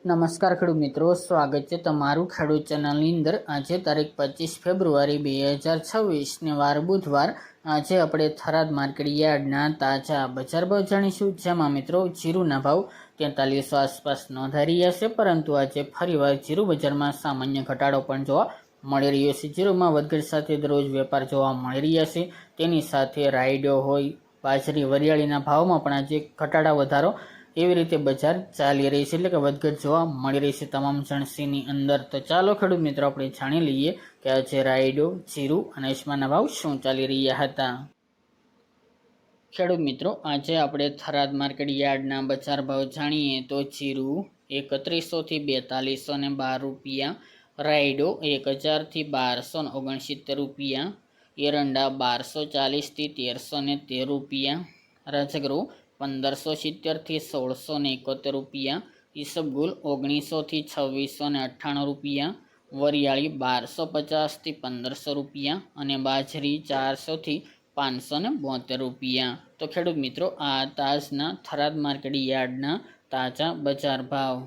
નમસ્કાર ખેડૂત મિત્રો, સ્વાગત છે તમારું ખેડૂત ચેનલની અંદર। આજે તારીખ 25 ફેબ્રુઆરી 2026 ને વાર બુધવાર। આજે આપણે થરાદ માર્કેટ યાર્ડના તાજા બજાર ભાવ જાણીશું, જેમાં મિત્રો જીરુના ભાવ 4300 આસપાસ નોંધાઈ રહ્યા છે, પરંતુ આજે ફરીવાર જીરુ બજારમાં સામાન્ય ઘટાડો પણ જોવા મળી રહ્યો છે। જીરુમાં વધઘટ સાથે દરરોજ વેપાર જોવા મળી રહ્યા છે। તેની સાથે રાયડો હોય, બાજરી, વરિયાળીના ભાવમાં પણ આજે ઘટાડા વધારો એવી રીતે બજાર ચાલી રહી છે, એટલે કે વધઘટ જોવા મળી રહી છે તમામ જણસીની અંદર। તો ચાલો ખેડૂત મિત્રો આપણે જાણી લઈએ કે આજે રાયડો, જીરુ અને અજમાના ભાવ શું ચાલી રહ્યા હતા। ખેડૂત મિત્રો, આજે આપણે થરાદ માર્કેટ યાર્ડના બજાર ભાવ જાણીએ તો જીરુ 3100 થી 4212 રૂપિયા, રાયડો 1000 થી 1269 રૂપિયા, એરંડા 1240 થી 1313 રૂપિયા, રાજગરો 1570 થી 1671 રૂપિયા, ઈસબગુલ 1900 થી 2698 રૂપિયા, વરિયાળી 1250 થી 1500 રૂપિયા અને બાજરી 400 થી 572 રૂપિયા। તો ખેડૂત મિત્રો, આ તાજના થરાદ માર્કેટ યાર્ડના તાજા બજાર ભાવ।